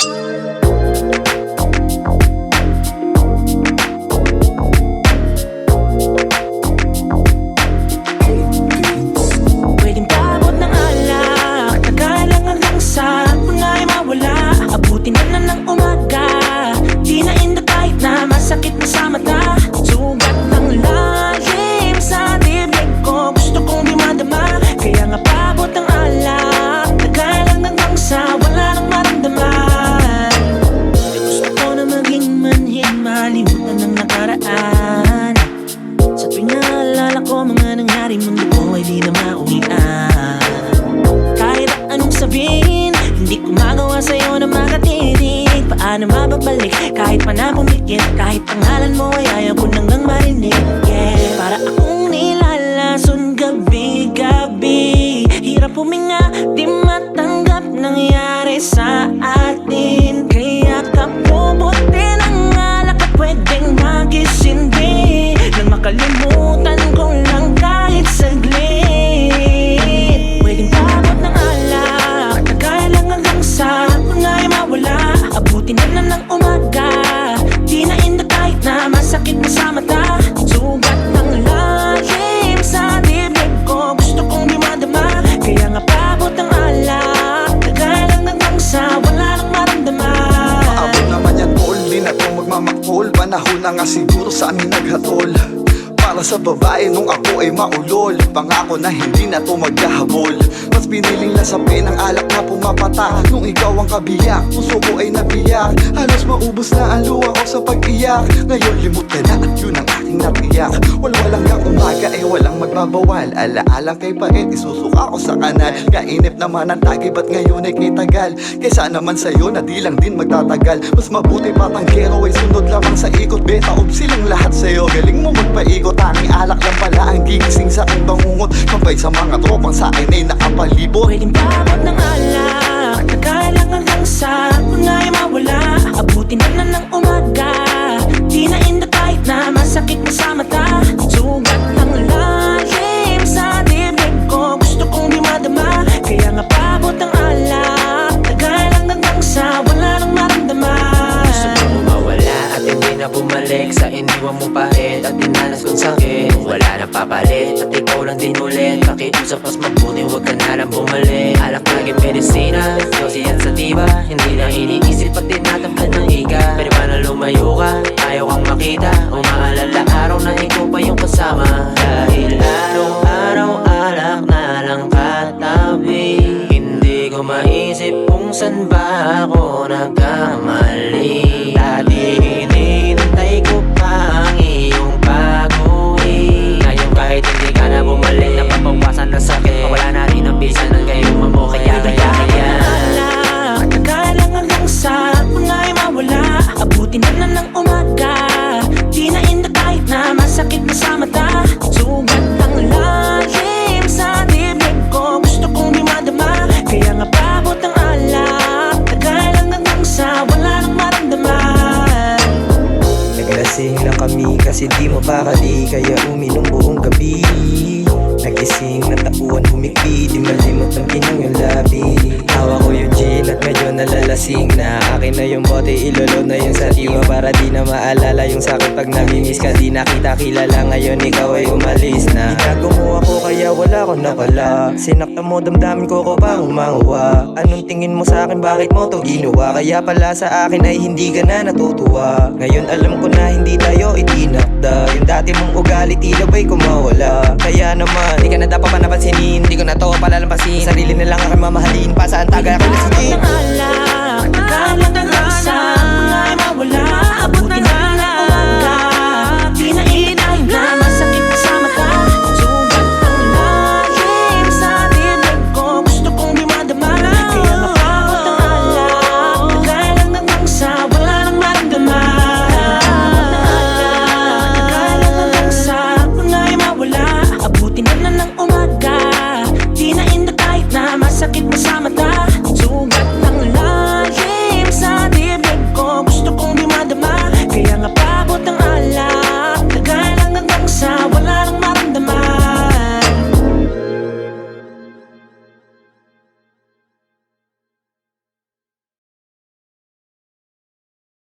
Pwedeng paabot ng alak, tagalang hanggang sa unay mawala. Abutin ka na ng umaga, di na inda kahit na masakit na sa mata. Sugat ng lalim sa dibdib ko, gusto kong di madama. Kaya nga paabot ng alak, tagalang hanggang sa wala nang maramdaman. Gusto ko na maging manhid, malimutan ng nakaraan. Sa tuwing naalala ko mga nangyari, mundo ko ay di na mauwian. Kahit anong sabihin, hindi ko magawa sa'yo na makatitig. Paano mababalik kahit pa na pumikit? Kahit pangalan mo ay ayaw ko nang marinig. Yeah, para akong nilalason gabi-gabi. Hirap huminga, di matanggap nangyari sa atin. Kaya kapubuti ng alak at pwedeng magisindi, nang makalimutan ko lang kahit saglit. Pwedeng paabot ng alak, tagalang hanggang sa unay mawala. Abutin ka na ng umaga, di na inda kahit na masakit na sa mata. Sugat ng lalim sa dibdib ko, gusto kong di madama. Kaya nga paabot ng alak, tagalang hanggang sa wala nang maramdaman. Paabot naman yan tol, di na to magmamakol. Panahon na nga siguro sa amin naghatol. Para sa babae nung ako ay maulol, pangako na hindi na to magkahabol. Mas piniling lasapin ang alak na pumapata. Nung ikaw ang kabiyak, puso ko ay nabiyak. Halos maubos na ang luha ko sa pag-iyak. Ngayon limot ka na at yun ang aking natiyak. Walwalang ang umaga ay walang magbabawal. Alaalang kay pait, isusuka ko sa kanal. Kainip naman ang tagi, ba't ngayon ay kitagal? Kaysa naman sa'yo na di lang din magtatagal. Mas mabuti patanggero ay sunod lamang sa ikot. Beta of silang lahat sa'yo, galing mo magpaikot. Tanging alak lang pala ang gigising sa aking bangungot. Kampay sa mga tropang sa akin ay nakapalibot. Pwedeng paabot ng alak, tagalang hanggang sa unay mawala. Abutin ka na ng umaga, di na inda kahit na masakit na sa mata. Sugat ng lalim sa dibdib ko, gusto kong di madama. Kaya nga paabot ng alak, tagalang hanggang sa wala nang maramdaman. Gusto mo mawala at hindi na bumalik sa iniwan mo pahit at dinanas kong sakit. Wala na papalit at ikaw lang din ulit. Pakiusap mas mabuti, huwag ka na lang bumalik. Alak lagi medisina, dosi at sativa. Hindi na iniisip at tinatamdan ng higa. Pwede ba na lumayo ka? Ayaw kang makita. O maalala araw na ikaw pa yung kasama. Dahil araw-araw alak na lang katabi. Hindi ko maisip kung saan ba ako nagkamali. Dati hinihintay ko pa ang iyong pag-uwi. Ngayon kahit hindi ka na bumalik, napapawasan ng sakit. Wala na rin ang bisa ng gayong mamo. Kaya tagalang hanggang sa unay mawala. Abutin ka na ng umaga, di na inda kahit na masakit na sa mata. Sugat ng lalim sa dibdib ko, gusto kong di madama. Kaya nga paabot ng alak, tagalang hanggang sa wala nang maramdaman. Naglasing lang kami kasi di mapakali, kaya uminom buong gabi. Nagising na tauhan humikbi, di malimot ang kinang yung labi. Hawa ko yung gin at medyo nalalasing na. Akin na yung bote, ilolod na yung sativa. Para di na maalala yung sakit pag namimiss ka. Di nakita kilala, ngayon ikaw ay umalis na. Ginago mo ako kaya wala ko napala. Sinakta mo damdamin ko pa umanguwa. Anong tingin mo sa akin, bakit mo to ginawa? Kaya pala sa akin ay hindi ka na natutuwa. Ngayon alam ko na hindi tayo itinakda. Yung dati mong ugali tila ba'y kumawala. Kaya naman di ka na dapat panapansinin, di ko na to palalampasin. Sarili na lang aking mamahalin, pa saan tagal ako nasigin.